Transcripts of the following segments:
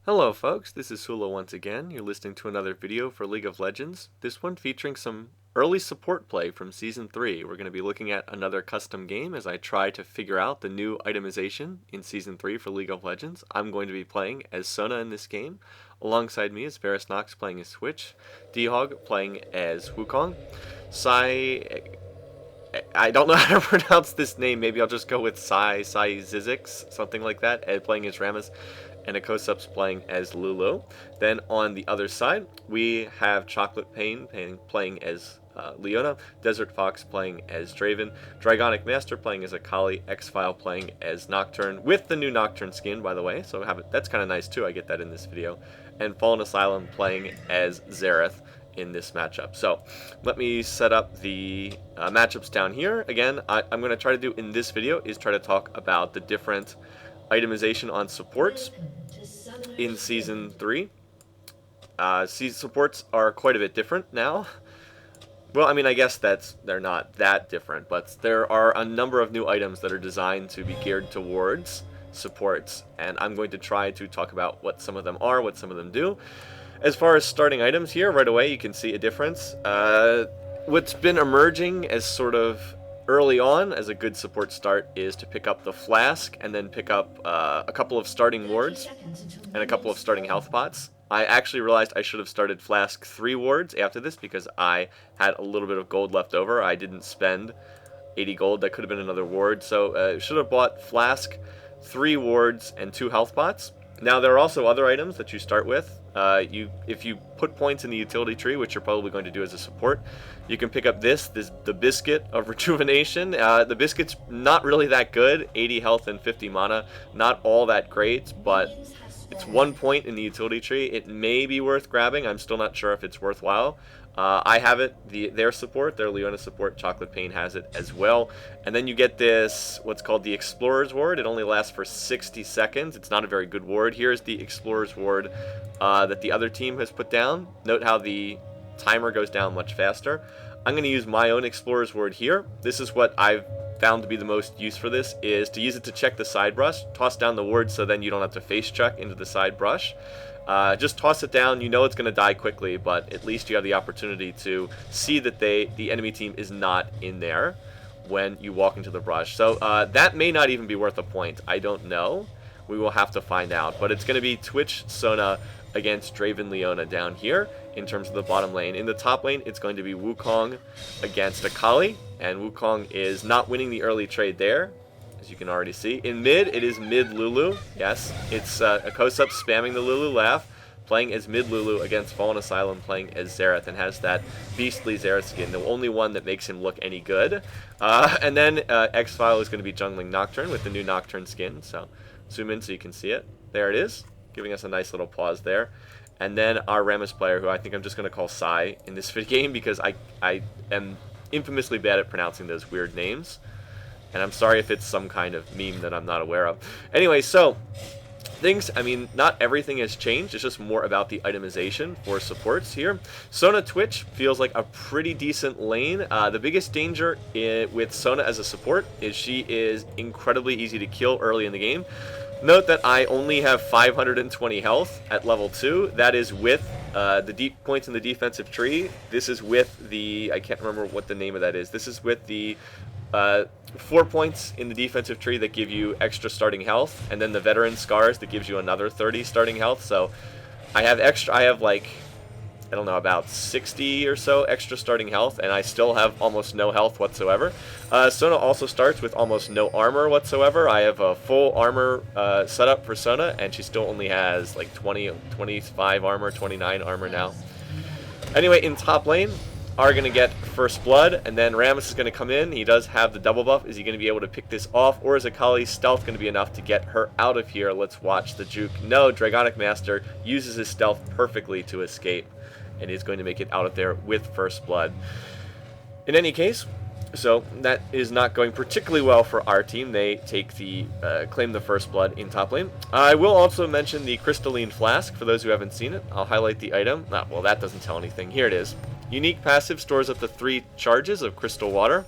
Hello folks, this is Sullla once again. You're listening to another video for League of Legends, this one featuring some early support play from Season 3. We're going to be looking at another custom game as I try to figure out the new itemization in Season 3 for League of Legends. I'm going to be playing as Sona in this game. Alongside me is Varus Nox playing as Switch, D-Hog playing as Wukong, I don't know how to pronounce this name. Maybe I'll just go with Sai Zizix, something like that, playing as Rammus, and Akosup's playing as Lulu. Then on the other side, we have Chocolate Pain playing as Leona, Desert Fox playing as Draven, Dragonic Master playing as Akali, X-File playing as Nocturne, with the new Nocturne skin, by the way, so that's kind of nice too, I get that in this video, and Fallen Asylum playing as Xerath in this matchup. So let me set up the matchups down here. Again, I'm going to try to do in this video is try to talk about the different itemization on supports in Season 3. Supports are quite a bit different now. Well, I mean, I guess they're not that different, but there are a number of new items that are designed to be geared towards supports, and I'm going to try to talk about what some of them are, what some of them do. As far as starting items here, right away you can see a difference. What's been emerging as sort of early on as a good support start is to pick up the Flask and then pick up a couple of starting wards and a couple of starting health pots. I actually realized I should have started Flask 3 wards after this because I had a little bit of gold left over. I didn't spend 80 gold. That could have been another ward. So should have bought Flask, 3 wards, and 2 health pots. Now there are also other items that you start with. If you put points in the utility tree, which you're probably going to do as a support, you can pick up the Biscuit of Rejuvenation. The Biscuit's not really that good, 80 health and 50 mana, not all that great, but it's 1 point in the utility tree. It may be worth grabbing. I'm still not sure if it's worthwhile. I have it, their support, their Leona support, Chocolate Pain has it as well. And then you get this, what's called the Explorer's Ward. It only lasts for 60 seconds. It's not a very good ward. Here's the Explorer's Ward that the other team has put down. Note how the timer goes down much faster. I'm going to use my own Explorer's Ward here. This is what I've found to be the most use for this, is to use it to check the side brush. Toss down the ward so then you don't have to face check into the side brush. Just toss it down. You know it's going to die quickly, but at least you have the opportunity to see that the enemy team is not in there when you walk into the brush. So that may not even be worth a point. I don't know. We will have to find out. But it's going to be Twitch Sona against Draven Leona down here in terms of the bottom lane. In the top lane, it's going to be Wukong against Akali, and Wukong is not winning the early trade there, as you can already see. In mid, it is mid Lulu. Yes, it's Akosup spamming the Lulu laugh, playing as mid Lulu against Fallen Asylum playing as Xerath, and has that beastly Xerath skin, the only one that makes him look any good. And then X-File is going to be jungling Nocturne with the new Nocturne skin, so zoom in so you can see it. There it is, giving us a nice little pause there. And then our Rammus player, who I think I'm just going to call Sai in this game because I am infamously bad at pronouncing those weird names. And I'm sorry if it's some kind of meme that I'm not aware of. Anyway, so things, I mean, not everything has changed. It's just more about the itemization for supports here. Sona Twitch feels like a pretty decent lane. The biggest danger with Sona as a support is she is incredibly easy to kill early in the game. Note that I only have 520 health at level 2. That is with the deep points in the defensive tree. This is with the, I can't remember what the name of that is. This is with the 4 points in the defensive tree that give you extra starting health, and then the veteran scars that gives you another 30 starting health. So I have like, I don't know, about 60 or so extra starting health, and I still have almost no health whatsoever. Sona also starts with almost no armor whatsoever. I have a full armor setup for Sona, and she still only has like 25 armor, 29 armor now. Anyway, in top lane, are going to get first blood, and then Rammus is going to come in. He does have the double buff. Is he going to be able to pick this off, or is Akali's stealth going to be enough to get her out of here? Let's watch the juke. No, Dragonic Master uses his stealth perfectly to escape, and is going to make it out of there with first blood. In any case, so that is not going particularly well for our team. They take claim the first blood in top lane. I will also mention the Crystalline Flask for those who haven't seen it. I'll highlight the item. Well, that doesn't tell anything. Here it is. Unique passive stores up to 3 charges of crystal water.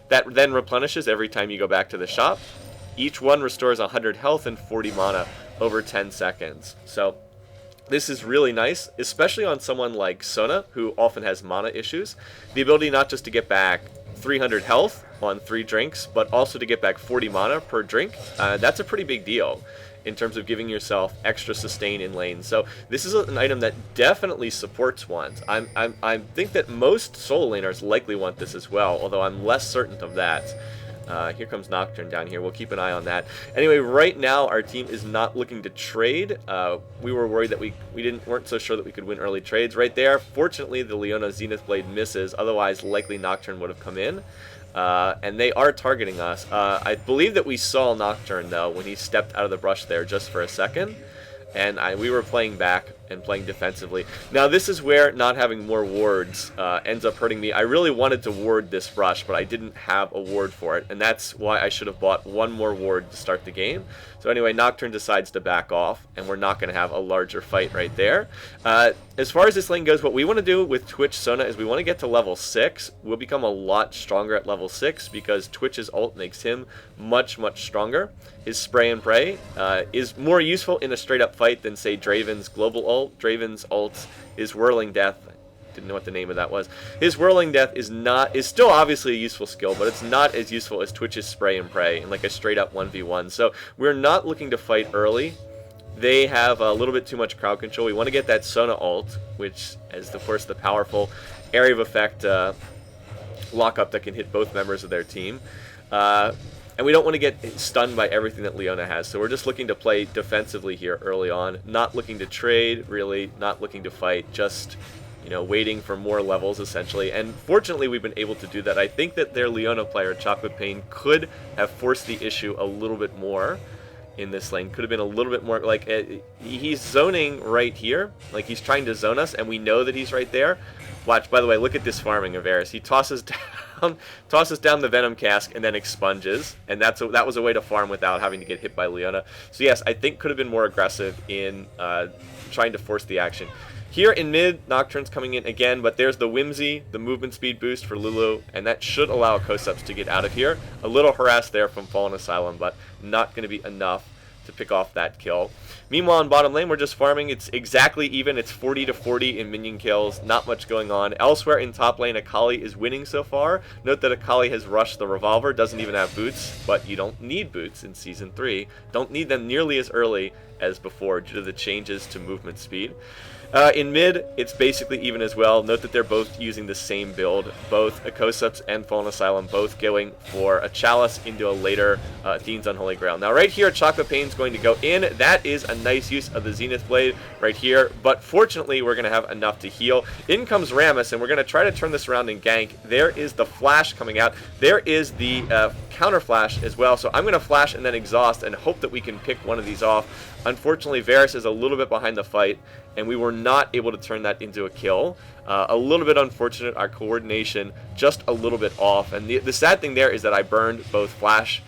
That then replenishes every time you go back to the shop. Each one restores 100 health and 40 mana over 10 seconds. So This is really nice, especially on someone like Sona, who often has mana issues. The ability not just to get back 300 health on 3 drinks, but also to get back 40 mana per drink. That's a pretty big deal in terms of giving yourself extra sustain in lane. So this is an item that definitely supports ones. I think that most solo laners likely want this as well, although I'm less certain of that. Here comes Nocturne down here. We'll keep an eye on that. Anyway, right now our team is not looking to trade. We were worried that we weren't so sure that we could win early trades right there. Fortunately, the Leona Zenith Blade misses. Otherwise, likely Nocturne would have come in. And they are targeting us. I believe that we saw Nocturne, though, when he stepped out of the brush there just for a second. And we were playing back and playing defensively. Now, this is where not having more wards ends up hurting me. I really wanted to ward this rush, but I didn't have a ward for it. And that's why I should have bought one more ward to start the game. So anyway, Nocturne decides to back off, and we're not going to have a larger fight right there. As far as this lane goes, what we want to do with Twitch Sona is we want to get to level 6. We'll become a lot stronger at level 6 because Twitch's ult makes him much, much stronger. His Spray and Pray is more useful in a straight-up fight than, say, Draven's global ult. Draven's ult is Whirling Death. Didn't know what the name of that was. His Whirling Death is still obviously a useful skill, but it's not as useful as Twitch's Spray and Pray in like a straight-up 1v1. So we're not looking to fight early. They have a little bit too much crowd control. We want to get that Sona ult, which is, of course, the powerful area of effect lockup that can hit both members of their team. And we don't want to get stunned by everything that Leona has. So we're just looking to play defensively here early on. Not looking to trade, really. Not looking to fight. Just, you know, waiting for more levels, essentially. And fortunately, we've been able to do that. I think that their Leona player, Chocolate Pain, could have forced the issue a little bit more in this lane. Could have been a little bit more, like, he's zoning right here. Like, he's trying to zone us, and we know that he's right there. Watch, by the way, look at this farming of Varus. He tosses down the Venom Cask and then expunges, and that was a way to farm without having to get hit by Leona. So yes, I think could have been more aggressive in trying to force the action. Here in mid, Nocturne's coming in again, but there's the Whimsy, the movement speed boost for Lulu, and that should allow Kosups to get out of here. A little harassed there from Fallen Asylum, but not going to be enough to pick off that kill. Meanwhile, in bottom lane, we're just farming. It's exactly even. It's 40 to 40 in minion kills. Not much going on. Elsewhere in top lane, Akali is winning so far. Note that Akali has rushed the revolver. Doesn't even have boots, but you don't need boots in Season 3. Don't need them nearly as early as before due to the changes to movement speed. In mid, it's basically even as well. Note that they're both using the same build. Both Kosups and Fallen Asylum both going for a Chalice into a later Athene's Unholy Grail. Now right here, Chocolate Pain's going to go in. That is a nice use of the Zenith Blade right here. But fortunately, we're going to have enough to heal. In comes Rammus, and we're going to try to turn this around and gank. There is the Flash coming out. There is the counter Flash as well. So I'm going to Flash and then Exhaust and hope that we can pick one of these off. Unfortunately, Varus is a little bit behind the fight, and we were not able to turn that into a kill. A little bit unfortunate, our coordination just a little bit off. And the sad thing there is that I burned both Flash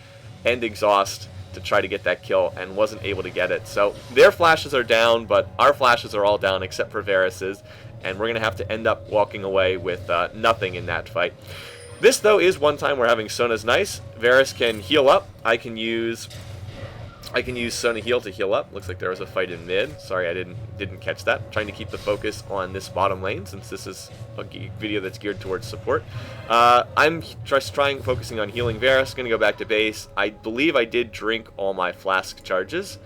and Exhaust to try to get that kill and wasn't able to get it. So their flashes are down, but our flashes are all down except for Varus's, and we're going to have to end up walking away with nothing in that fight. This, though, is one time where having Sona's nice. Varus can heal up. I can use Sona heal to heal up. Looks like there was a fight in mid. Sorry, I didn't catch that. I'm trying to keep the focus on this bottom lane since this is a video that's geared towards support. I'm just focusing on healing Varus. Going to go back to base. I believe I did drink all my flask charges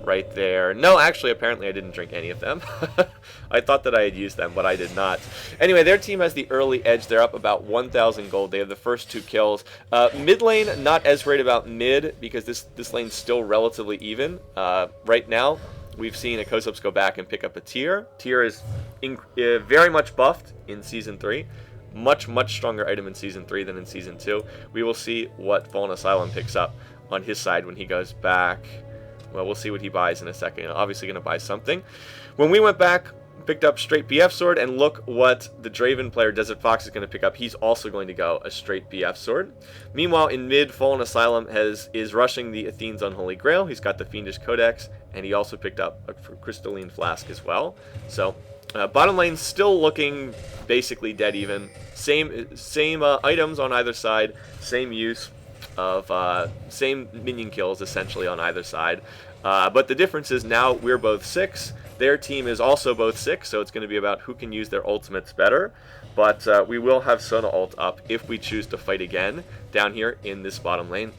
right there. No, actually, apparently I didn't drink any of them. I thought that I had used them, but I did not. Anyway, their team has the early edge. They're up about 1,000 gold. They have the first 2 kills. Mid lane, not as worried about mid because this lane's still relatively even. Right now, we've seen Kosups go back and pick up a Tear. Tear is very much buffed in Season 3. Much, much stronger item in Season 3 than in Season 2. We will see what Fallen Asylum picks up on his side when he goes back. Well, we'll see what he buys in a second. Obviously going to buy something. When we went back, picked up straight BF sword, and look what the Draven player Desert Fox is going to pick up. He's also going to go a straight BF sword. Meanwhile, in mid, Fallen Asylum is rushing the Athene's Unholy Grail. He's got the Fiendish Codex, and he also picked up a Crystalline Flask as well. So, bottom lane still looking basically dead even. Same items on either side, same use. of same minion kills essentially on either side. But the difference is now we're both 6. Their team is also both 6, so it's going to be about who can use their ultimates better. But we will have Sona ult up if we choose to fight again down here in this bottom lane.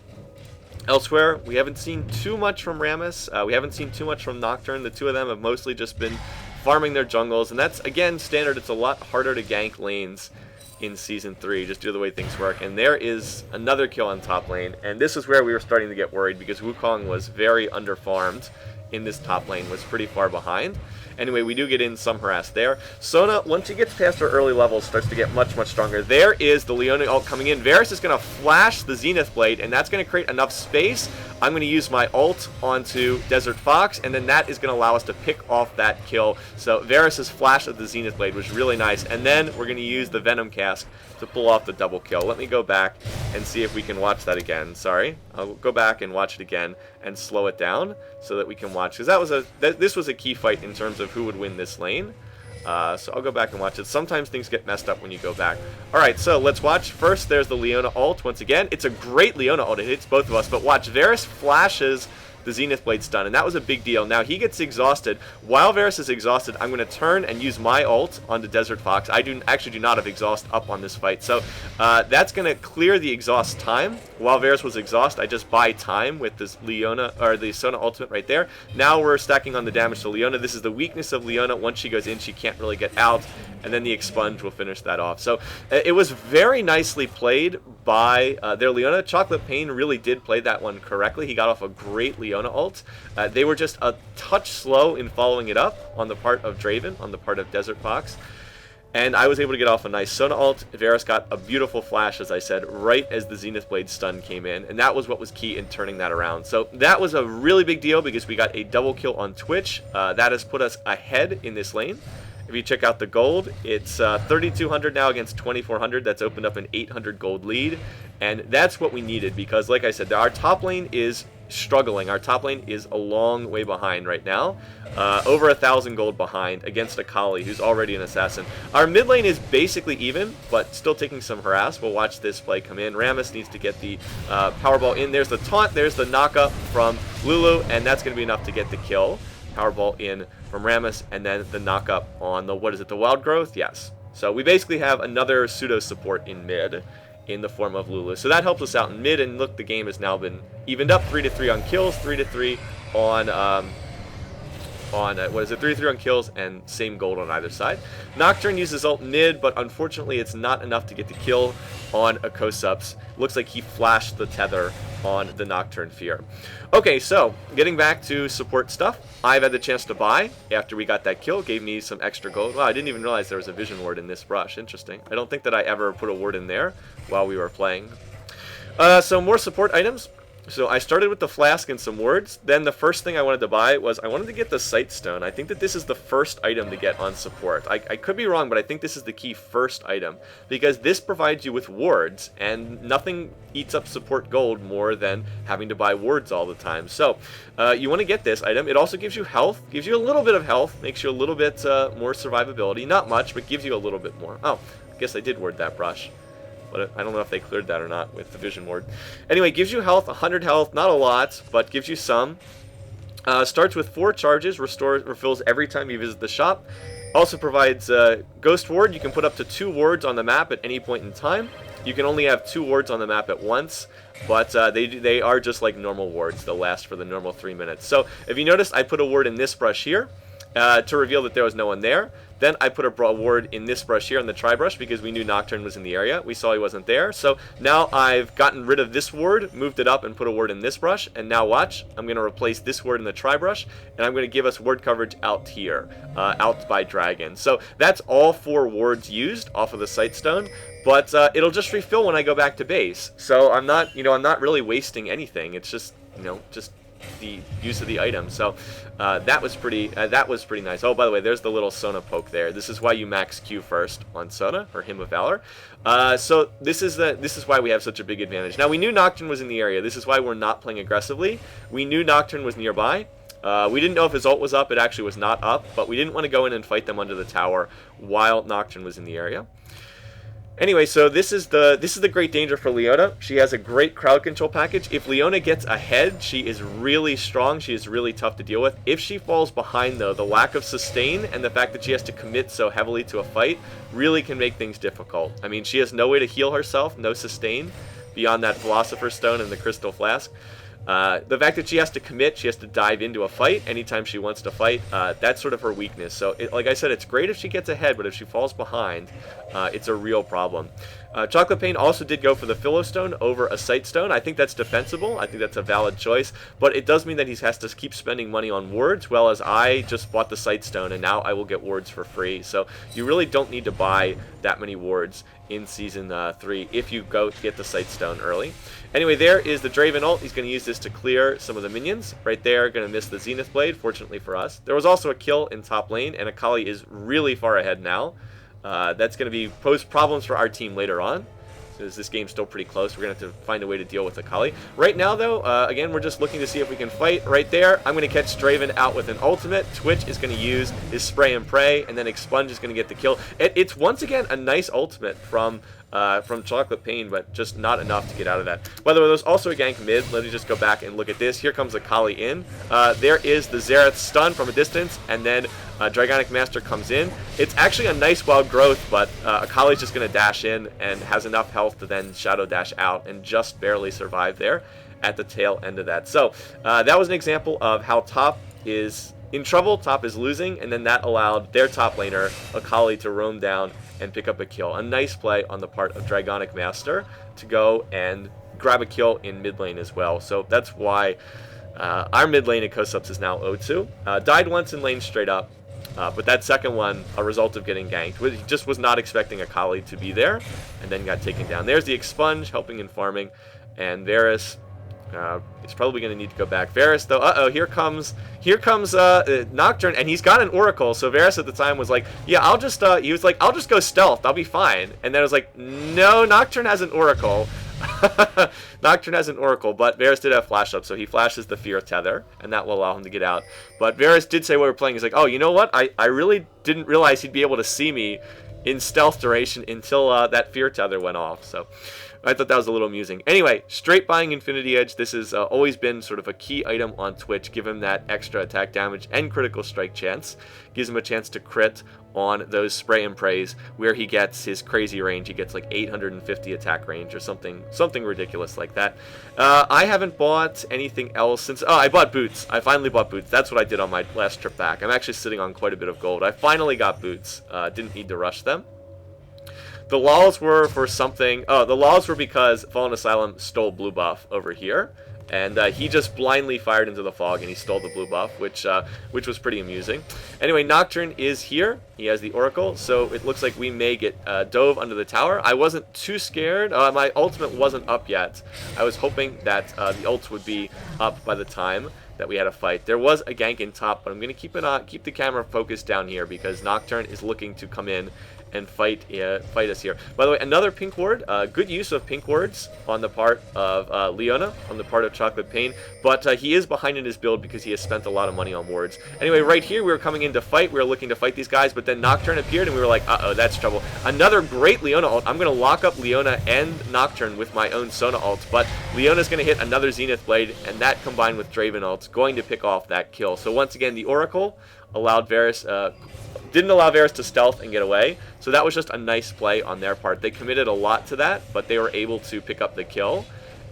Elsewhere, we haven't seen too much from Rammus. We haven't seen too much from Nocturne. The two of them have mostly just been farming their jungles, and that's, again, standard. It's a lot harder to gank lanes in Season 3, just due to the way things work. And there is another kill on top lane, and this is where we were starting to get worried because Wukong was very underfarmed in this top lane, was pretty far behind. Anyway, we do get in some harass there. Sona, once he gets past her early levels, starts to get much, much stronger. There is the Leona ult coming in. Varus is going to flash the Zenith Blade, and that's going to create enough space. I'm going to use my ult onto Desert Fox, and then that is going to allow us to pick off that kill. So Varus's flash of the Zenith Blade was really nice. And then we're going to use the Venom Cask to pull off the double kill. Let me go back and see if we can watch that again. Sorry. I'll go back and watch it again and slow it down so that we can watch. Because this was a key fight in terms of who would win this lane. So I'll go back and watch it. Sometimes things get messed up when you go back. Alright, so let's watch. First, there's the Leona ult. Once again, it's a great Leona ult. It hits both of us. But watch, Varus flashes the Zenith Blade stun, and that was a big deal. Now, he gets exhausted. While Varus is exhausted, I'm going to turn and use my ult onto Desert Fox. I actually do not have exhaust up on this fight. So that's going to clear the exhaust time. While Varus was exhaust, I just buy time with this Leona, or the Sona ultimate right there. Now we're stacking on the damage to Leona. This is the weakness of Leona. Once she goes in, she can't really get out, and then the Expunge will finish that off. So it was very nicely played by their Leona. Chocolate Pain really did play that one correctly. He got off a great Leona ult. They were just a touch slow in following it up on the part of Draven, on the part of Desert Fox. And I was able to get off a nice Sona ult. Varus got a beautiful flash, as I said, right as the Zenith Blade stun came in. And that was what was key in turning that around. So that was a really big deal because we got a double kill on Twitch. That has put us ahead in this lane. If you check out the gold, it's 3,200 now against 2,400. That's opened up an 800 gold lead. And that's what we needed because, like I said, our top lane is struggling. Our top lane is a long way behind right now. Over 1,000 gold behind against a Kali who's already an assassin. Our mid lane is basically even, but still taking some harass. We'll watch this play come in. Rammus needs to get the Powerball in. There's the taunt. There's the knockup from Lulu, and that's going to be enough to get the kill. Powerball in from Rammus, and then the knockup on the, what is it, the Wild Growth? Yes. So we basically have another pseudo support in mid in the form of Lulu. So that helps us out in mid, and look, the game has now been evened up. 3-3 on kills, 3-3 on what is it, 3-3 on kills, and same gold on either side. Nocturne uses ult mid, but unfortunately it's not enough to get the kill on Akosups. Looks like he flashed the tether on the Nocturne Fear. Okay, so getting back to support stuff, I've had the chance to buy after we got that kill. Gave me some extra gold. Wow, I didn't even realize there was a vision ward in this brush. Interesting. I don't think that I ever put a ward in there while we were playing. So more support items. So I started with the flask and some words. Then the first thing I wanted to buy was I wanted to get the Sight Stone. I think that this is the first item to get on support. I could be wrong, but I think this is the key first item because this provides you with wards, and nothing eats up support gold more than having to buy wards all the time. So you want to get this item. It also gives you health, gives you a little bit of health, makes you a little bit more survivability. Not much, but gives you a little bit more. Oh, I guess I did ward that brush. But I don't know if they cleared that or not with the Vision Ward. Anyway, gives you health, 100 health, not a lot, but gives you some. Starts with 4 charges, refills every time you visit the shop. Also provides Ghost Ward. You can put up to 2 wards on the map at any point in time. You can only have 2 wards on the map at once, but they are just like normal wards. They'll last for the normal 3 minutes. So if you notice, I put a ward in this brush here to reveal that there was no one there. Then I put a ward in this brush here on the tri-brush because we knew Nocturne was in the area. We saw he wasn't there. So now I've gotten rid of this ward, moved it up, and put a ward in this brush. And now watch, I'm going to replace this ward in the tri-brush, and I'm going to give us ward coverage out here, out by Dragon. So that's all 4 wards used off of the Sight Stone. But it'll just refill when I go back to base. So I'm not really wasting anything. It's just, just the use of the item. So that was pretty nice. Oh, by the way, there's the little Sona poke there. This is why you max Q first on Sona, or Hymn of Valor. So this is why we have such a big advantage. Now, we knew Nocturne was in the area. This is why we're not playing aggressively. We knew Nocturne was nearby. We didn't know if his ult was up. It actually was not up, but we didn't want to go in and fight them under the tower while Nocturne was in the area. Anyway, so this is the great danger for Leona. She has a great crowd control package. If Leona gets ahead, she is really strong. She is really tough to deal with. If she falls behind, though, the lack of sustain and the fact that she has to commit so heavily to a fight really can make things difficult. I mean, she has no way to heal herself, no sustain, beyond that Philosopher's Stone and the Crystal Flask. The fact that she has to commit, she has to dive into a fight anytime she wants to fight, that's sort of her weakness. So, like I said, it's great if she gets ahead, but if she falls behind, it's a real problem. Chocolate Pain also did go for the Philostone over a Sightstone. I think that's defensible. I think that's a valid choice, but it does mean that he has to keep spending money on wards, whereas I just bought the Sightstone, and now I will get wards for free. So you really don't need to buy that many wards in Season 3 if you go get the Sightstone early. Anyway, there is the Draven ult. He's going to use this to clear some of the minions. Right there, going to miss the Zenith Blade, fortunately for us. There was also a kill in top lane, and Akali is really far ahead now. That's going to pose problems for our team later on. Because this game's still pretty close, we're going to have to find a way to deal with Akali. Right now, though, again, we're just looking to see if we can fight. Right there, I'm going to catch Draven out with an ultimate. Twitch is going to use his Spray and Pray, and then Expunge is going to get the kill. It's once again a nice ultimate from Chocolate Pain, but just not enough to get out of that. By the way, there's also a gank mid. Let me just go back and look at this. Here comes Akali in. There is the Xerath stun from a distance, and then Dragonic Master comes in. It's actually a nice wild growth, but Akali's just going to dash in and has enough health to then Shadow Dash out and just barely survive there at the tail end of that. So that was an example of how top is in trouble, top is losing, and then that allowed their top laner, Akali, to roam down and pick up a kill. A nice play on the part of Dragonic Master to go and grab a kill in mid lane as well. So that's why our mid lane at Kosups is now 0-2. Died once in lane straight up, but that second one, a result of getting ganked. He just was not expecting Akali to be there, and then got taken down. There's the Expunge helping in farming, and Varus is probably going to need to go back. Varus, though, here comes Nocturne, and he's got an Oracle. So Varus at the time was like, yeah, I'll just go stealth, I'll be fine. And then I was like, no, Nocturne has an Oracle. Nocturne has an Oracle, but Varus did have flash up, so he flashes the Fear Tether, and that will allow him to get out. But Varus did say while we were playing, he's like, oh, you know what? I really didn't realize he'd be able to see me in stealth duration until that Fear Tether went off. So I thought that was a little amusing. Anyway, straight buying Infinity Edge. This has always been sort of a key item on Twitch. Give him that extra attack damage and critical strike chance. Gives him a chance to crit on those Spray and Prays where he gets his crazy range. He gets like 850 attack range or something ridiculous like that. I haven't bought anything else since... Oh, I bought boots. I finally bought boots. That's what I did on my last trip back. I'm actually sitting on quite a bit of gold. I finally got boots. Didn't need to rush them. The laws were for something... Oh, the laws were because Fallen Asylum stole blue buff over here. And he just blindly fired into the fog and he stole the blue buff, which was pretty amusing. Anyway, Nocturne is here. He has the Oracle, so it looks like we may get dove under the tower. I wasn't too scared. My ultimate wasn't up yet. I was hoping that the ult would be up by the time that we had a fight. There was a gank in top, but I'm going to keep the camera focused down here because Nocturne is looking to come in and fight us here. By the way, another pink ward. Good use of pink wards on the part of Leona, on the part of Chocolate Pain, but he is behind in his build because he has spent a lot of money on wards. Anyway, right here we were coming in to fight. We were looking to fight these guys, but then Nocturne appeared and we were like, uh-oh, that's trouble. Another great Leona ult. I'm going to lock up Leona and Nocturne with my own Sona ult, but Leona's going to hit another Zenith Blade, and that combined with Draven ult's going to pick off that kill. So once again, the Oracle allowed Varus... didn't allow Varus to stealth and get away, so that was just a nice play on their part. They committed a lot to that, but they were able to pick up the kill,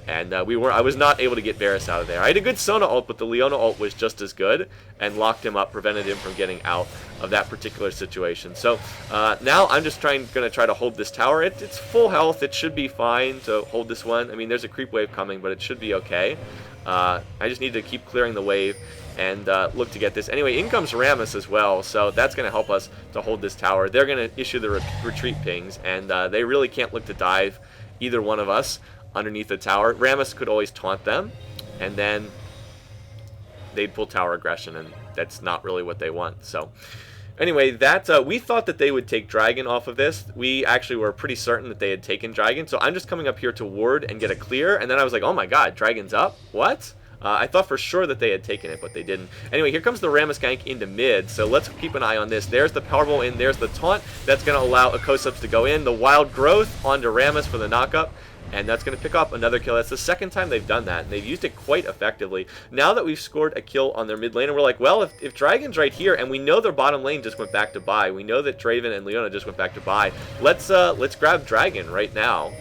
and I was not able to get Varus out of there. I had a good Sona ult, but the Leona ult was just as good, and locked him up, prevented him from getting out of that particular situation. So now I'm just going to try to hold this tower. It's full health. It should be fine to hold this one. I mean, there's a creep wave coming, but it should be okay. I just need to keep clearing the wave and look to get this. Anyway, in comes Rammus as well, so that's going to help us to hold this tower. They're going to issue the retreat pings, and they really can't look to dive either one of us underneath the tower. Rammus could always taunt them, and then they'd pull tower aggression, and that's not really what they want. So anyway, we thought that they would take Dragon off of this. We actually were pretty certain that they had taken Dragon, so I'm just coming up here to ward and get a clear, and then I was like, oh my god, Dragon's up? What? I thought for sure that they had taken it, but they didn't. Anyway, here comes the Rammus gank into mid, so let's keep an eye on this. There's the Powerball in, there's the taunt. That's going to allow a Kosubs to go in. The Wild Growth onto Rammus for the knockup. And that's going to pick up another kill. That's the second time they've done that, and they've used it quite effectively. Now that we've scored a kill on their mid lane, and we're like, well, if Dragon's right here, and we know their bottom lane just went back to buy, we know that Draven and Leona just went back to buy, let's grab Dragon right now.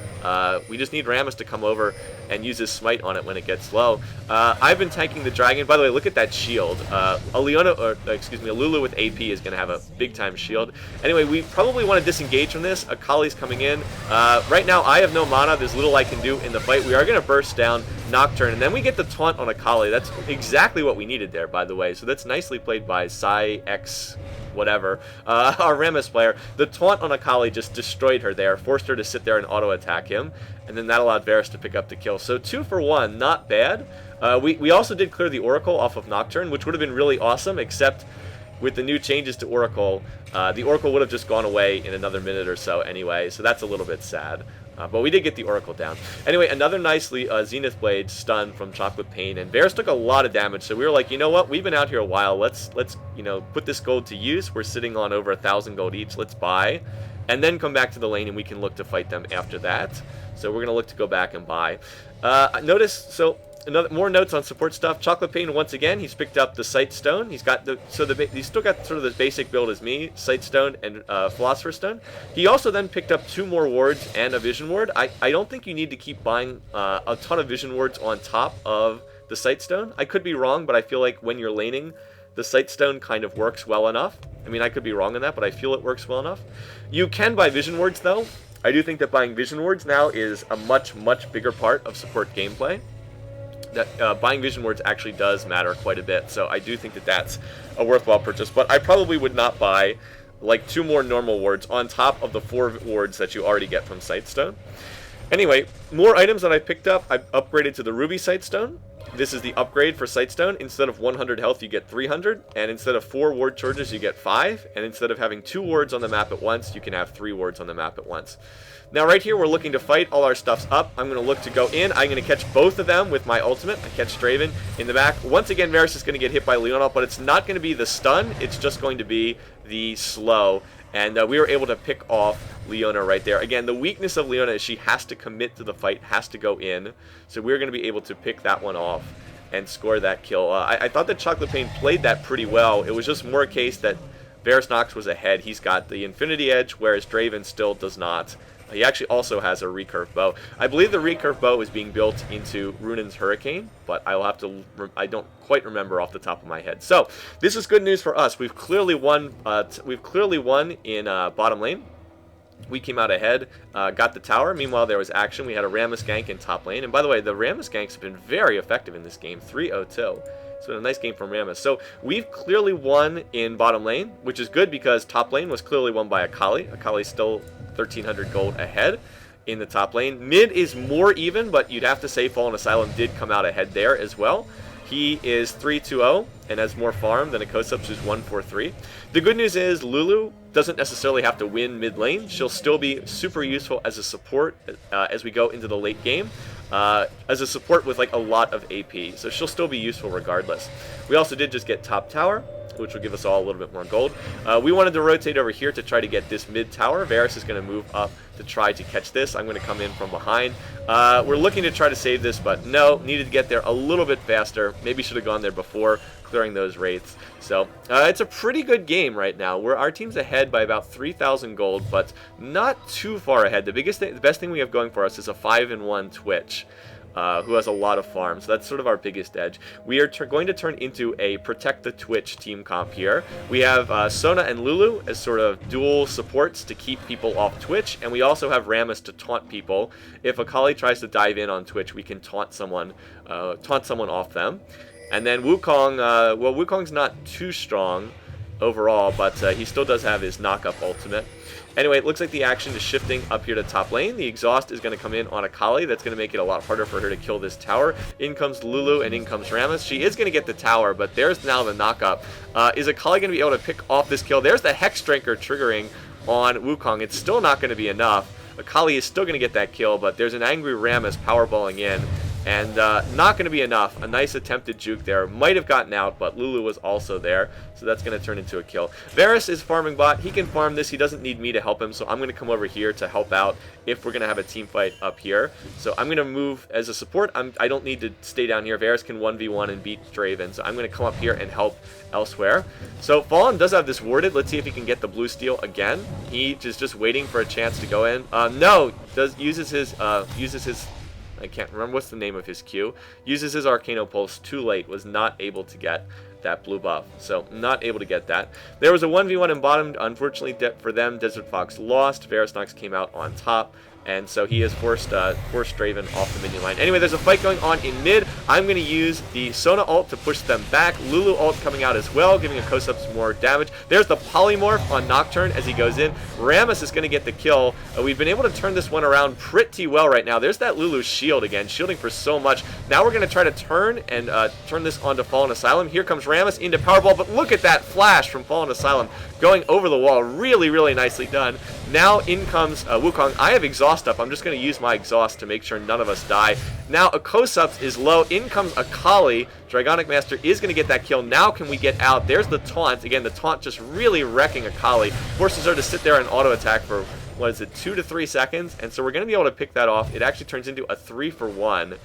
We just need Rammus to come over and use his smite on it when it gets low. I've been tanking the Dragon. By the way, look at that shield. A Lulu with AP is going to have a big-time shield. Anyway, we probably want to disengage from this. Akali's coming in. Right now, I have no mana. There's little I can do in the fight. We are going to burst down Nocturne, and then we get the taunt on Akali. That's exactly what we needed there, by the way. So that's nicely played by Psy X whatever, our Rammus player. The taunt on Akali just destroyed her there, forced her to sit there and auto-attack him, and then that allowed Varus to pick up the kill. So 2 for 1, not bad. We also did clear the Oracle off of Nocturne, which would have been really awesome, except with the new changes to Oracle, the Oracle would have just gone away in another minute or so anyway, so that's a little bit sad. But we did get the Oracle down. Anyway, another nicely Zenith Blade stun from Chocolate Pain, and Varus took a lot of damage, so we were like, you know what, we've been out here a while, let's you know, put this gold to use. We're sitting on over 1,000 gold each, let's buy, and then come back to the lane and we can look to fight them after that. So we're going to look to go back and buy. Notice, so more notes on support stuff. Chocolate Pain, once again, he's picked up the Sight Stone. He's got he's still got sort of the basic build as me, Sight Stone and Philosopher's Stone. He also then picked up 2 more wards and a Vision Ward. I don't think you need to keep buying a ton of Vision Wards on top of the Sight Stone. I could be wrong, but I feel like when you're laning, the Sight Stone kind of works well enough. I mean, I could be wrong on that, but I feel it works well enough. You can buy Vision Wards, though. I do think that buying Vision Wards now is a much, much bigger part of support gameplay. That buying Vision Wards actually does matter quite a bit, so I do think that that's a worthwhile purchase, but I probably would not buy like 2 more normal wards on top of the 4 wards that you already get from Sightstone. Anyway, more items that I picked up. I've upgraded to the Ruby Sightstone. This is the upgrade for Sightstone. Instead of 100 health, you get 300, and instead of 4 ward charges, you get 5, and instead of having 2 wards on the map at once, you can have 3 wards on the map at once. Now right here, we're looking to fight. All our stuff's up. I'm going to look to go in. I'm going to catch both of them with my ultimate. I catch Draven in the back. Once again, Varus is going to get hit by Leona, but it's not going to be the stun. It's just going to be the slow. And we were able to pick off Leona right there. Again, the weakness of Leona is she has to commit to the fight, has to go in. So we're going to be able to pick that one off and score that kill. I thought that Chocolate Pain played that pretty well. It was just more a case that Varus Nox was ahead. He's got the Infinity Edge, whereas Draven still does not. He actually also has a recurve bow. I believe the recurve bow is being built into Runan's Hurricane, but I don't quite remember off the top of my head. So this is good news for us. We've clearly won. In bottom lane. We came out ahead, got the tower. Meanwhile, there was action. We had a Rammus gank in top lane. And by the way, the Rammus ganks have been very effective in this game. 3-0-2. It's been a nice game from Rammus. So we've clearly won in bottom lane, which is good because top lane was clearly won by Akali. Akali's still 1,300 gold ahead in the top lane. Mid is more even, but you'd have to say Fallen Asylum did come out ahead there as well. He is 3-2-0 and has more farm than a Kosubs who's 1-4-3. The good news is Lulu doesn't necessarily have to win mid lane. She'll still be super useful as a support as we go into the late game. As a support with like a lot of AP, so she'll still be useful regardless. We also did just get top tower, which will give us all a little bit more gold. We wanted to rotate over here to try to get this mid tower. Varus is going to move up to try to catch this. I'm going to come in from behind. We're looking to try to save this, but no, needed to get there a little bit faster. Maybe should have gone there before clearing those wraiths. So it's a pretty good game right now. Our team's ahead by about 3,000 gold, but not too far ahead. The best thing we have going for us is a 5-1 Twitch. Who has a lot of farm, so that's sort of our biggest edge. We are going to turn into a Protect the Twitch team comp here. We have Sona and Lulu as sort of dual supports to keep people off Twitch, and we also have Rammus to taunt people. If Akali tries to dive in on Twitch, we can taunt someone off them. And then Wukong, well, Wukong's not too strong overall, but he still does have his knock-up ultimate. Anyway, it looks like the action is shifting up here to top lane. The exhaust is going to come in on Akali. That's going to make it a lot harder for her to kill this tower. In comes Lulu and in comes Rammus. She is going to get the tower, but there's now the knock-up. Is Akali going to be able to pick off this kill? There's the Hex Drinker triggering on Wukong. It's still not going to be enough. Akali is still going to get that kill, but there's an angry Rammus powerballing in. And not going to be enough. A nice attempted juke there. Might have gotten out, but Lulu was also there. So that's going to turn into a kill. Varus is farming bot. He can farm this. He doesn't need me to help him. So I'm going to come over here to help out if we're going to have a team fight up here. So I'm going to move as a support. I don't need to stay down here. Varus can 1v1 and beat Draven. So I'm going to come up here and help elsewhere. So Fallen does have this warded. Let's see if he can get the blue steel again. He is just waiting for a chance to go in. No, uses his I can't remember what's the name of his Q. Uses his Arcano Pulse too late. Was not able to get that blue buff. So not able to get that. There was a 1v1 in bottom. Unfortunately for them, Desert Fox lost. Varus Nox came out on top. And so he has forced Draven off the minion line. Anyway, there's a fight going on in mid. I'm going to use the Sona ult to push them back. Lulu ult coming out as well, giving a Kosub some more damage. There's the Polymorph on Nocturne as he goes in. Rammus is going to get the kill. We've been able to turn this one around pretty well right now. There's that Lulu shield again, shielding for so much. Now we're going to try to turn and turn this onto Fallen Asylum. Here comes Rammus into Powerball, but look at that flash from Fallen Asylum going over the wall. Really, really nicely done. Now in comes Wukong. I have exhaust up. I'm just going to use my exhaust to make sure none of us die. Now a Kosups is low. In comes Akali. Dragonic Master is going to get that kill. Now can we get out? There's the taunt. Again, the taunt just really wrecking Akali. Forces her to sit there and auto attack for, what is it, 2 to 3 seconds? And so we're going to be able to pick that off. It actually turns into a 3-for-1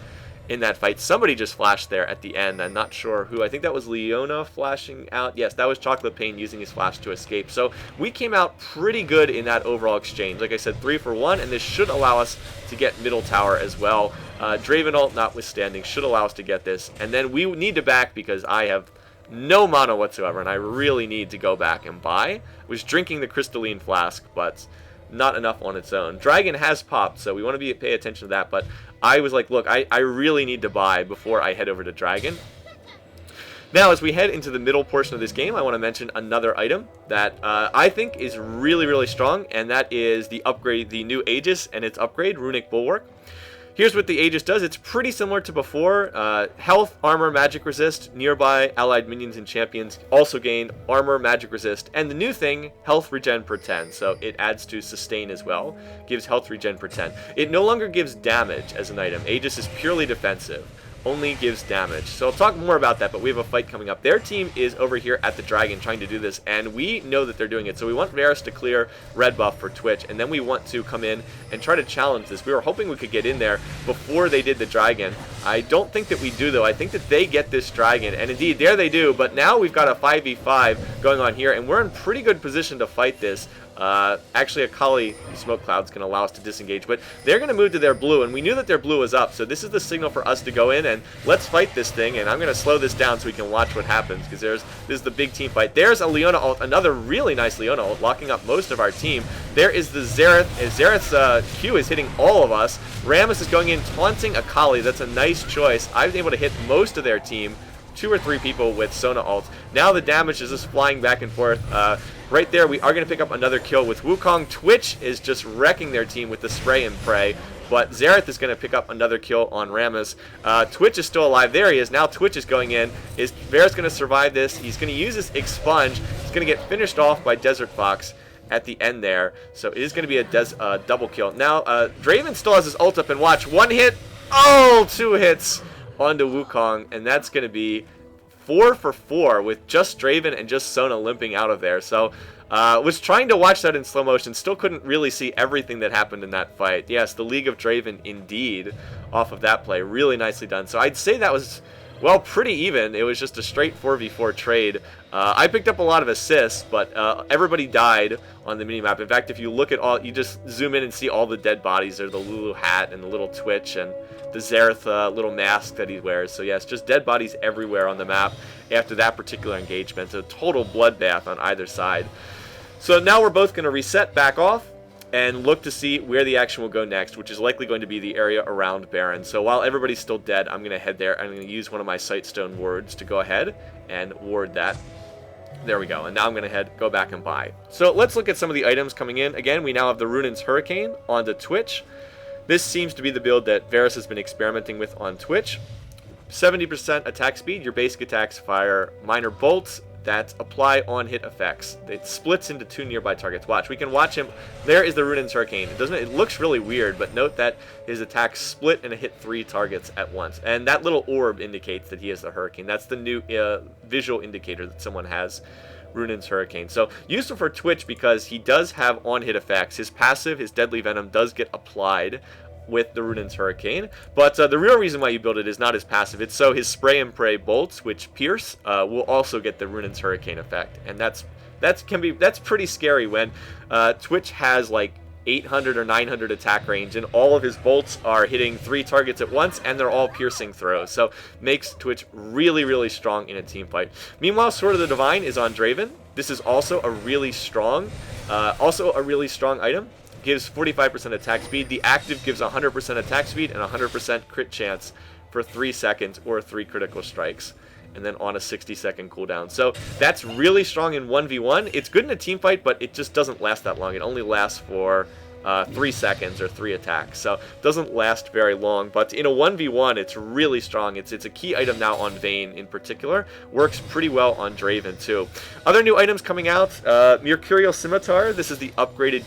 in that fight. Somebody just flashed there at the end. I'm not sure who. I think that was Leona flashing out. Yes, that was Chocolate Pain using his flash to escape. So we came out pretty good in that overall exchange. Like I said, 3-for-1, and this should allow us to get middle tower as well. Draven ult notwithstanding should allow us to get this. And then we need to back because I have no mana whatsoever, and I really need to go back and buy. Was drinking the Crystalline Flask, but not enough on its own. Dragon has popped, so we want to pay attention to that, but I was like, look, I really need to buy before I head over to Dragon. Now, as we head into the middle portion of this game, I want to mention another item that I think is really, really strong, and that is the upgrade, the new Aegis and its upgrade, Runic Bulwark. Here's what the Aegis does. It's pretty similar to before. Health, armor, magic resist. Nearby allied minions and champions also gain armor, magic resist. And the new thing, health regen per 10. So it adds to sustain as well. Gives health regen per 10. It no longer gives damage as an item. Aegis is purely defensive. Only gives damage. So I'll talk more about that, but we have a fight coming up. Their team is over here at the Dragon trying to do this, and we know that they're doing it. So we want Varus to clear red buff for Twitch, and then we want to come in and try to challenge this. We were hoping we could get in there before they did the Dragon. I don't think that we do, though. I think that they get this Dragon, and indeed, there they do. But now we've got a 5v5 going on here, and we're in pretty good position to fight this. Actually, Akali Smoke Cloud's going to allow us to disengage, but they're going to move to their blue, and we knew that their blue was up, so this is the signal for us to go in, and let's fight this thing, and I'm going to slow this down so we can watch what happens, because this is the big team fight. There's a Leona ult, another really nice Leona ult, locking up most of our team. There is the Xerath, and Xerath's Q is hitting all of us. Rammus is going in, taunting Akali. That's a nice choice. I was able to hit most of their team, 2 or 3 people with Sona ult. Now the damage is just flying back and forth. Right there, we are going to pick up another kill with Wukong. Twitch is just wrecking their team with the spray and pray, but Xerath is going to pick up another kill on Rammus. Twitch is still alive. There he is. Now Twitch is going in. Is Varus going to survive this? He's going to use his Expunge. He's going to get finished off by Desert Fox at the end there. So it is going to be a double kill. Now, Draven still has his ult up, and watch. 1 hit. Oh, 2 hits onto Wukong, and that's going to be 4 for 4 with just Draven and just Sona limping out of there. So was trying to watch that in slow motion, still couldn't really see everything that happened in that fight. Yes, the League of Draven indeed off of that play. Really nicely done. So I'd say that was, well, pretty even. It was just a straight 4v4 trade. I picked up a lot of assists, but everybody died on the minimap. In fact, if you look at all, you just zoom in and see all the dead bodies. There's the Lulu hat and the little Twitch and the Xerath little mask that he wears. So yes, just dead bodies everywhere on the map after that particular engagement. A total bloodbath on either side. So now we're both going to reset back off and look to see where the action will go next, which is likely going to be the area around Baron. So while everybody's still dead, I'm going to head there. I'm going to use one of my Sightstone wards to go ahead and ward that. There we go. And now I'm going to go back and buy. So let's look at some of the items coming in. Again, we now have the Runaan's Hurricane onto Twitch. This seems to be the build that Varus has been experimenting with on Twitch. 70% attack speed. Your basic attacks fire minor bolts, that apply on-hit effects. It splits into 2 nearby targets. Watch, we can watch him. There is the Runin's Hurricane. It looks really weird, but note that his attacks split and hit 3 targets at once. And that little orb indicates that he has the Hurricane. That's the new visual indicator that someone has Runin's Hurricane. So useful for Twitch because he does have on-hit effects. His passive, his Deadly Venom, does get applied with the Runin's Hurricane, but the real reason why you build it is not his passive. It's so his Spray and Pray bolts, which pierce, will also get the Runin's Hurricane effect, and that's pretty scary when Twitch has like 800 or 900 attack range, and all of his bolts are hitting 3 targets at once, and they're all piercing throws. So makes Twitch really, really strong in a team fight. Meanwhile, Sword of the Divine is on Draven. This is also a really strong item. Gives 45% attack speed. The active gives 100% attack speed and 100% crit chance for 3 seconds or 3 critical strikes, and then on a 60-second cooldown. So that's really strong in 1v1. It's good in a team fight, but it just doesn't last that long. It only lasts for 3 seconds or 3 attacks, so it doesn't last very long. But in a 1v1, it's really strong. It's a key item now on Vayne in particular. Works pretty well on Draven too. Other new items coming out: Mercurial Scimitar. This is the upgraded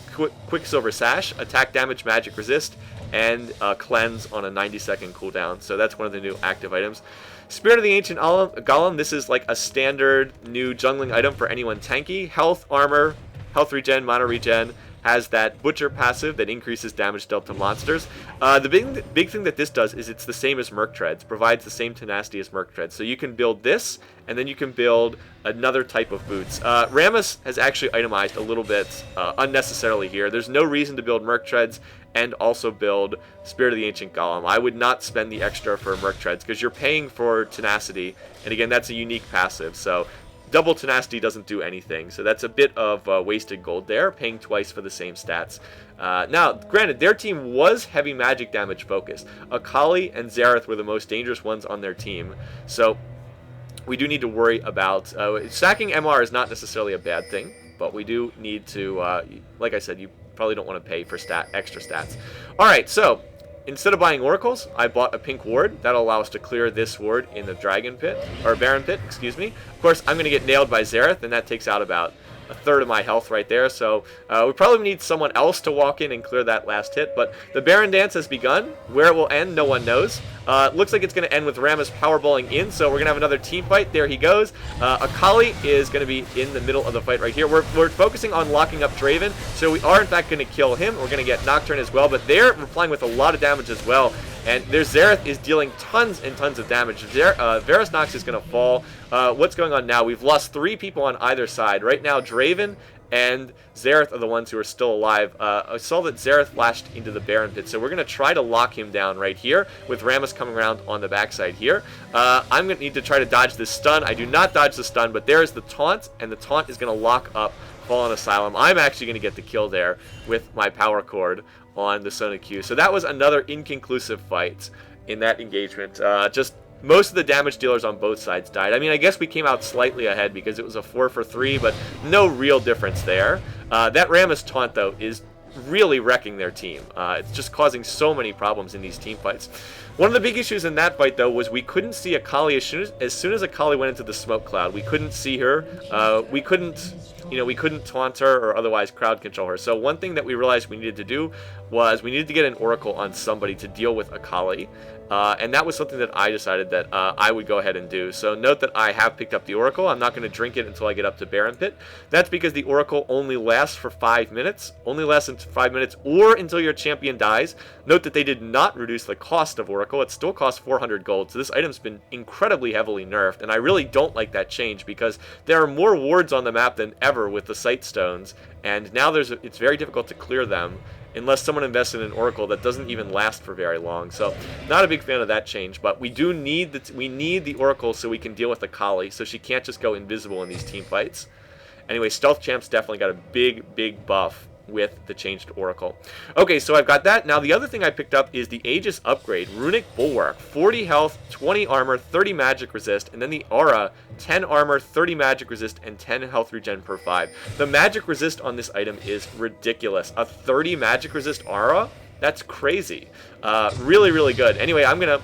Quicksilver Sash. Attack damage, magic resist, and cleanse on a 90-second cooldown. So that's one of the new active items. Spirit of the Ancient Golem. This is like a standard new jungling item for anyone tanky. Health, armor, health regen, mana regen. Has that Butcher passive that increases damage dealt to monsters. The big thing that this does is it's the same as Merc Treads, provides the same tenacity as Merc Treads. So you can build this, and then you can build another type of boots. Rammus has actually itemized a little bit unnecessarily here. There's no reason to build Merc Treads and also build Spirit of the Ancient Golem. I would not spend the extra for Merc Treads because you're paying for tenacity, and again, that's a unique passive. So double tenacity doesn't do anything, so that's a bit of wasted gold there, paying twice for the same stats. Now, granted, their team was heavy magic damage focused. Akali and Xerath were the most dangerous ones on their team, so we do need to worry about... stacking MR is not necessarily a bad thing, but we do need to, like I said, you probably don't want to pay for extra stats. Alright, so instead of buying oracles, I bought a pink ward. That'll allow us to clear this ward in the dragon pit, or baron pit, excuse me. Of course, I'm going to get nailed by Xerath, and that takes out about a third of my health right there. So we probably need someone else to walk in and clear that last hit. But the Baron dance has begun. Where it will end, no one knows. Looks like it's going to end with Rammus powerballing in, so we're going to have another team fight. There he goes. Akali is going to be in the middle of the fight right here. We're focusing on locking up Draven, so we are in fact going to kill him. We're going to get Nocturne as well, but they're replying with a lot of damage as well. And their Xerath is dealing tons and tons of damage. Varus Nox is going to fall. What's going on now? We've lost 3 people on either side. Right now, Draven and Xerath are the ones who are still alive. I saw that Xerath flashed into the Baron pit, so we're going to try to lock him down right here with Rammus coming around on the backside here. I'm going to need to try to dodge this stun. I do not dodge the stun, but there is the taunt, and the taunt is going to lock up Fallen Asylum. I'm actually going to get the kill there with my power cord on the Sona Q. So that was another inconclusive fight in that engagement. Just most of the damage dealers on both sides died. I mean, I guess we came out slightly ahead because it was a 4 for 3, but no real difference there. That Rammus taunt, though, is really wrecking their team. It's just causing so many problems in these team fights. One of the big issues in that fight, though, was we couldn't see Akali as soon as Akali went into the smoke cloud. We couldn't see her. We couldn't taunt her or otherwise crowd control her. So one thing that we realized we needed to do was we needed to get an oracle on somebody to deal with Akali. And that was something that I decided that I would go ahead and do. So note that I have picked up the Oracle. I'm not going to drink it until I get up to Baron Pit. That's because the Oracle only lasts for 5 minutes. Only lasts for 5 minutes or until your champion dies. Note that they did not reduce the cost of Oracle. It still costs 400 gold. So this item's been incredibly heavily nerfed. And I really don't like that change because there are more wards on the map than ever with the Sight Stones. And now it's very difficult to clear them unless someone invests in an Oracle that doesn't even last for very long. So not a big fan of that change, but we do need the Oracle so we can deal with Akali, so she can't just go invisible in these team fights. Anyway, Stealth Champ's definitely got a big buff with the changed Oracle. Okay, so I've got that. Now the other thing I picked up is the Aegis upgrade, Runic Bulwark, 40 health, 20 armor, 30 magic resist, and then the Aura, 10 armor, 30 magic resist, and 10 health regen per 5. The magic resist on this item is ridiculous. A 30 magic resist Aura? That's crazy. Really, really good. Anyway, I'm going to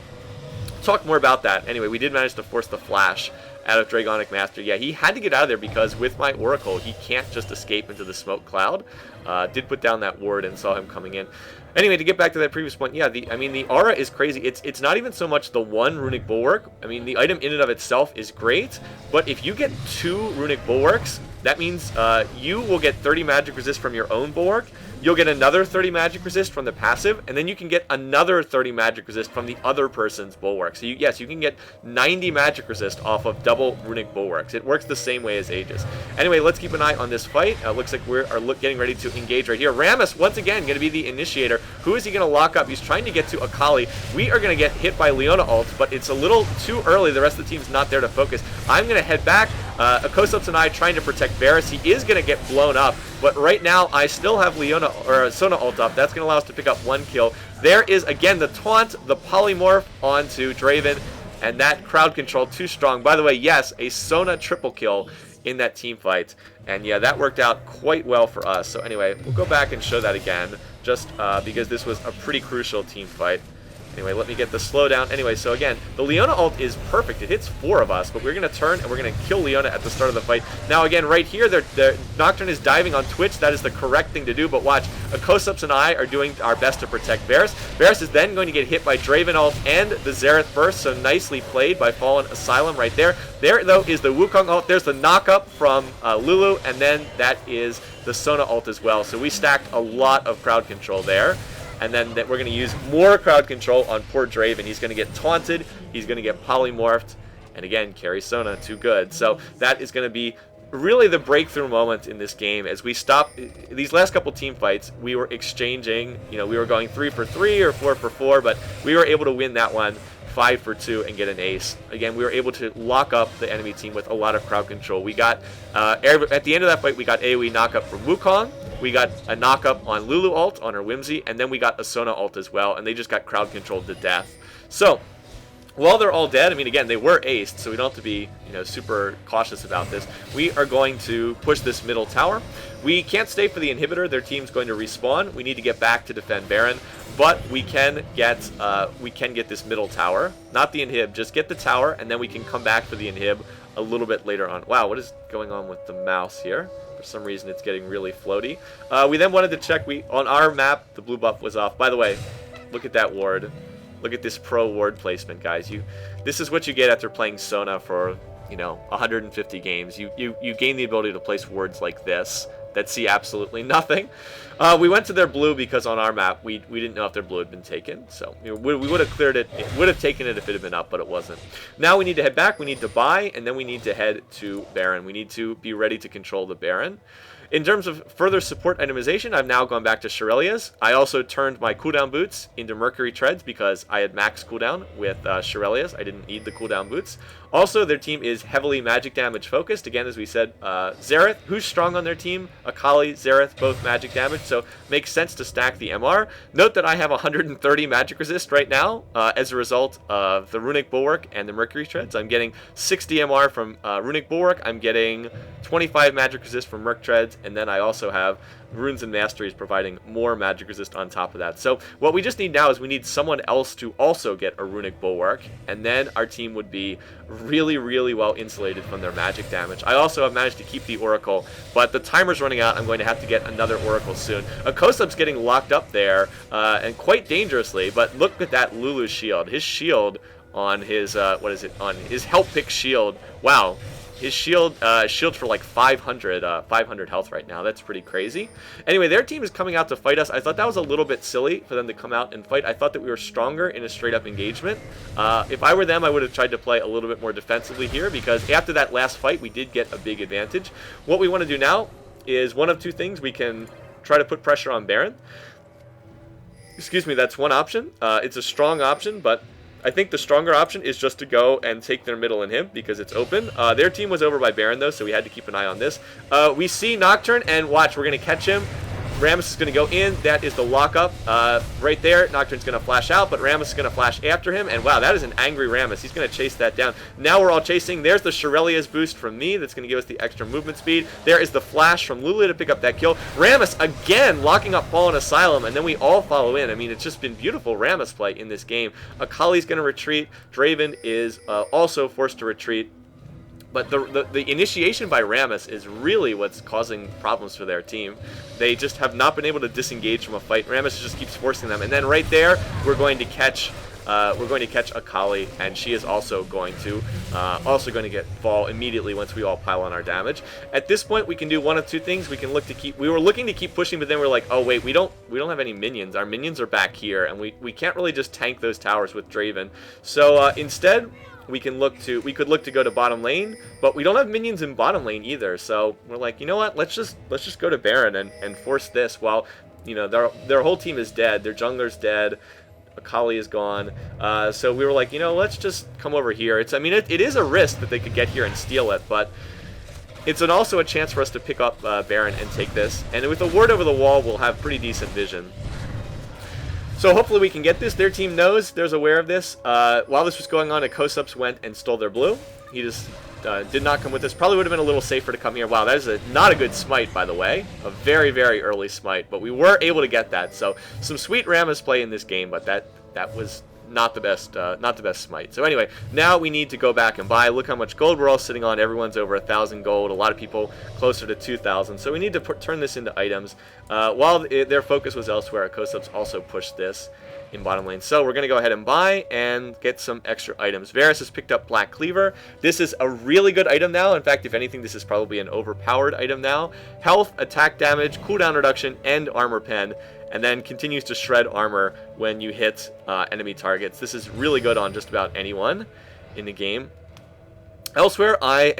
talk more about that. Anyway, we did manage to force the flash out of Dragonic Master. Yeah, he had to get out of there because with my Oracle, he can't just escape into the smoke cloud. Did put down that ward and saw him coming in. Anyway, to get back to that previous point, yeah, I mean, the aura is crazy. It's not even so much the one Runic Bulwark. I mean, the item in and of itself is great, but if you get 2 Runic Bulwarks, that means you will get 30 magic resist from your own Bulwark. You'll get another 30 magic resist from the passive, and then you can get another 30 magic resist from the other person's Bulwark. So yes, you can get 90 magic resist off of double Runic Bulwarks. It works the same way as Aegis. Anyway, let's keep an eye on this fight. Looks like we're getting ready to engage right here. Rammus, once again, going to be the initiator. Who is he going to lock up? He's trying to get to Akali. We are going to get hit by Leona ult, but it's a little too early. The rest of the team's not there to focus. I'm going to head back. Akosops and I trying to protect Varus. He is going to get blown up, but right now I still have Leona or Sona ult up. That's going to allow us to pick up 1 kill. There is again the taunt, the polymorph onto Draven, and that crowd control too strong. By the way, yes, a Sona triple kill in that team fight, and yeah, that worked out quite well for us. So anyway, we'll go back and show that again, just because this was a pretty crucial team fight. Anyway, let me get the slowdown. Anyway, so again, the Leona ult is perfect. It hits 4 of us, but we're going to turn and we're going to kill Leona at the start of the fight. Now again, right here, Nocturne is diving on Twitch. That is the correct thing to do, but watch. Akosops and I are doing our best to protect Varus. Varus is then going to get hit by Draven ult and the Xerath burst, so nicely played by Fallen Asylum right there. There, though, is the Wukong ult. There's the knock-up from Lulu, and then that is the Sona ult as well. So we stacked a lot of crowd control there. And then we're going to use more crowd control on poor Draven. He's going to get taunted. He's going to get polymorphed. And again, carry Sona, too good. So that is going to be really the breakthrough moment in this game. As we stop these last couple team fights, we were exchanging, we were going 3 for 3 or 4 for 4, but we were able to win that one 5 for 2 and get an ace. Again, we were able to lock up the enemy team with a lot of crowd control. We got, at the end of that fight, we got AoE knockup from Wukong. We got a knockup on Lulu ult, on her Whimsy, and then we got a Sona ult as well, and they just got crowd controlled to death. So, while they're all dead, I mean, again, they were aced, so we don't have to be, super cautious about this. We are going to push this middle tower. We can't stay for the inhibitor. Their team's going to respawn. We need to get back to defend Baron, but we can get this middle tower, not the inhib. Just get the tower, and then we can come back for the inhib a little bit later on. Wow, what is going on with the mouse here? For some reason, it's getting really floaty. We then wanted to check. On our map, the blue buff was off. By the way, look at that ward. Look at this pro ward placement, guys. This is what you get after playing Sona for 150 games. You gain the ability to place wards like this that see absolutely nothing. We went to their blue because on our map we didn't know if their blue had been taken. So we would have cleared it. It would have taken it if it had been up, but it wasn't. Now we need to head back. We need to buy, and then we need to head to Baron. We need to be ready to control the Baron. In terms of further support itemization, I've now gone back to Shirelia's. I also turned my cooldown boots into Mercury Treads because I had max cooldown with Shirelia's. I didn't need the cooldown boots. Also, their team is heavily magic damage focused. Again, as we said, Xerath, who's strong on their team, Akali, Xerath, both magic damage, so makes sense to stack the MR. Note that I have 130 magic resist right now as a result of the Runic Bulwark and the Mercury Treads. I'm getting 60 MR from Runic Bulwark. I'm getting 25 magic resist from Merc Treads, and then I also have Runes and Masteries providing more magic resist on top of that. So what we just need now is we need someone else to also get a Runic Bulwark, and then our team would be really, really well insulated from their magic damage. I also have managed to keep the Oracle, but the timer's running out. I'm going to have to get another Oracle soon. Akosop's getting locked up there, and quite dangerously, but look at that Lulu shield. His shield on his, on his Help Pick shield. Wow. His shield for like 500 health right now. That's pretty crazy. Anyway, their team is coming out to fight us. I thought that was a little bit silly for them to come out and fight. I thought that we were stronger in a straight-up engagement. If I were them, I would have tried to play a little bit more defensively here because after that last fight, we did get a big advantage. What we want to do now is one of two things. We can try to put pressure on Baron. Excuse me, that's one option. It's a strong option, but I think the stronger option is just to go and take their middle inhib because it's open. Their team was over by Baron, though, so we had to keep an eye on this. We see Nocturne, and watch, we're going to catch him. Rammus is going to go in. That is the lockup right there. Nocturne's going to flash out, but Rammus is going to flash after him. And wow, that is an angry Rammus. He's going to chase that down. Now we're all chasing. There's the Shirelia's boost from me. That's going to give us the extra movement speed. There is the flash from Lulu to pick up that kill. Rammus, again, locking up Fallen Asylum, and then we all follow in. I mean, it's just been beautiful Rammus play in this game. Akali's going to retreat. Draven is also forced to retreat. But the initiation by Rammus is really what's causing problems for their team. They just have not been able to disengage from a fight. Rammus just keeps forcing them, and then right there we're going to catch Akali, and she is also going to get fall immediately once we all pile on our damage. At this point, we can do one of two things. We can look to keep. We were looking to keep pushing, but then we're like, oh wait, we don't have any minions. Our minions are back here, and we can't really just tank those towers with Draven. So instead, we could look to go to bottom lane, but we don't have minions in bottom lane either. So we're like, you know what? Let's just go to Baron and force this while their whole team is dead. Their jungler's dead. Akali is gone, so we were like, let's just come over here. It is a risk that they could get here and steal it, but it's also a chance for us to pick up Baron and take this. And with a ward over the wall, we'll have pretty decent vision. So hopefully we can get this. Their team knows, they're aware of this. While this was going on, Akosups went and stole their blue. He just did not come with us. Probably would have been a little safer to come here. Wow, that is not a good smite, by the way. A very, very early smite, but we were able to get that. So some sweet Rammus play in this game, but that was not the best smite. So anyway, now we need to go back and buy. Look how much gold we're all sitting on. Everyone's over 1,000 gold. A lot of people closer to 2,000. So we need to turn this into items. While their focus was elsewhere, Akosups also pushed this in bottom lane. So we're going to go ahead and buy and get some extra items. Varus has picked up Black Cleaver. This is a really good item now. In fact, if anything, this is probably an overpowered item now. Health, attack damage, cooldown reduction, and armor pen. And then continues to shred armor when you hit enemy targets. This is really good on just about anyone in the game. Elsewhere, I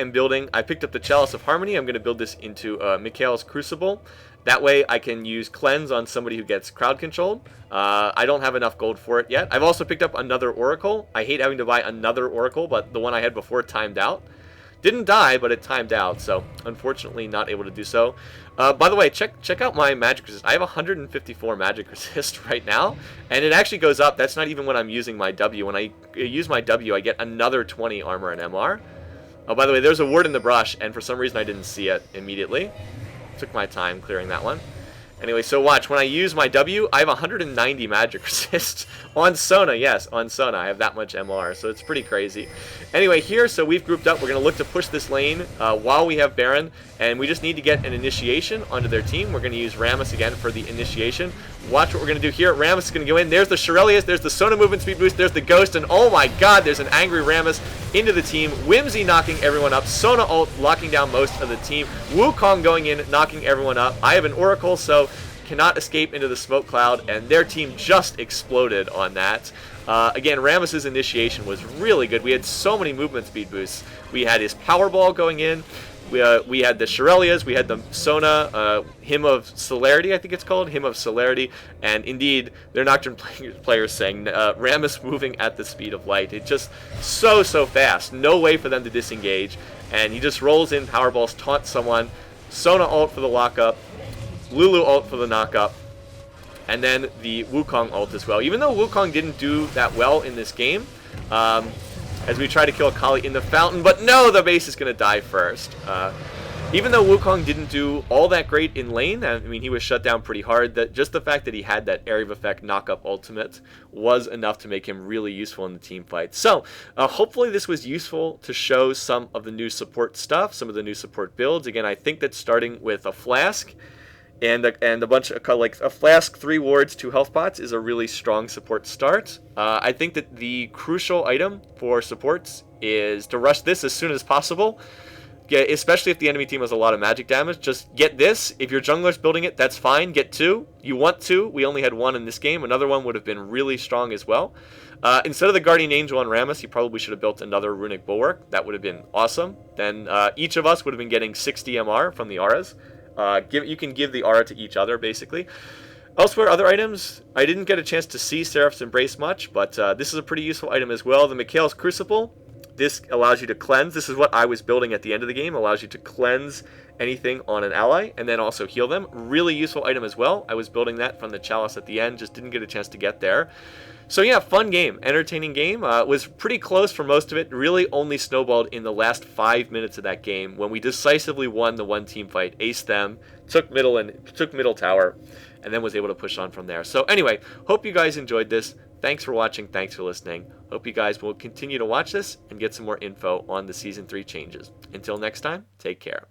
picked up the Chalice of Harmony. I'm going to build this into Mikhail's Crucible. That way I can use Cleanse on somebody who gets crowd controlled. I don't have enough gold for it yet. I've also picked up another Oracle. I hate having to buy another Oracle, but the one I had before timed out. Didn't die, but it timed out, so unfortunately not able to do so. By the way, check out my magic resist. I have 154 magic resist right now, and it actually goes up. That's not even when I'm using my W. When I use my W, I get another 20 armor and MR. Oh, by the way, there's a word in the brush, and for some reason I didn't see it immediately. Took my time clearing that one. Anyway, so watch. When I use my W, I have 190 magic resist. On Sona, yes, on Sona, I have that much MR, so it's pretty crazy. Anyway, here, so we've grouped up. We're going to look to push this lane while we have Baron, and we just need to get an initiation onto their team. We're going to use Rammus again for the initiation. Watch what we're going to do here. Rammus is going to go in. There's the Shirelius, there's the Sona movement speed boost, there's the Ghost, and oh my god, there's an angry Rammus into the team. Whimsy knocking everyone up. Sona ult locking down most of the team. Wukong going in, knocking everyone up. I have an Oracle, so cannot escape into the smoke cloud, and their team just exploded on that. Again, Rammus's initiation was really good. We had so many movement speed boosts. We had his Powerball going in. We had the Shirelias, we had the Sona, Hymn of Celerity, I think it's called, Hymn of Celerity, and indeed, they're Nocturne players saying Rammus moving at the speed of light. It's just so fast. No way for them to disengage, and he just rolls in Powerballs, taunts someone, Sona ult for the lockup, Lulu ult for the knockup, and then the Wukong ult as well. Even though Wukong didn't do that well in this game, as we try to kill Akali in the fountain, but no, the base is going to die first. Even though Wukong didn't do all that great in lane, I mean, he was shut down pretty hard, just the fact that he had that area of effect knock-up ultimate was enough to make him really useful in the team fight. So, hopefully this was useful to show some of the new support stuff, some of the new support builds. Again, I think that starting with a Flask and a bunch of, like, a Flask, 3 wards, 2 health pots is a really strong support start. I think that the crucial item for supports is to rush this as soon as possible. Yeah, especially if the enemy team has a lot of magic damage. Just get this. If your jungler's building it, that's fine. Get 2. You want 2. We only had 1 in this game. Another one would have been really strong as well. Instead of the Guardian Angel on Rammus, you probably should have built another Runic Bulwark. That would have been awesome. Then each of us would have been getting 60 MR from the auras. You can give the aura to each other, basically. Elsewhere, other items, I didn't get a chance to see Seraph's Embrace much, but this is a pretty useful item as well. The Mikhail's Crucible, this allows you to cleanse. This is what I was building at the end of the game. Allows you to cleanse anything on an ally and then also heal them. Really useful item as well. I was building that from the Chalice at the end, just didn't get a chance to get there. So yeah, fun game, entertaining game. Was pretty close for most of it. Really only snowballed in the last 5 minutes of that game when we decisively won the one team fight, aced them, took middle tower, and then was able to push on from there. So anyway, hope you guys enjoyed this. Thanks for watching. Thanks for listening. Hope you guys will continue to watch this and get some more info on the Season 3 changes. Until next time, take care.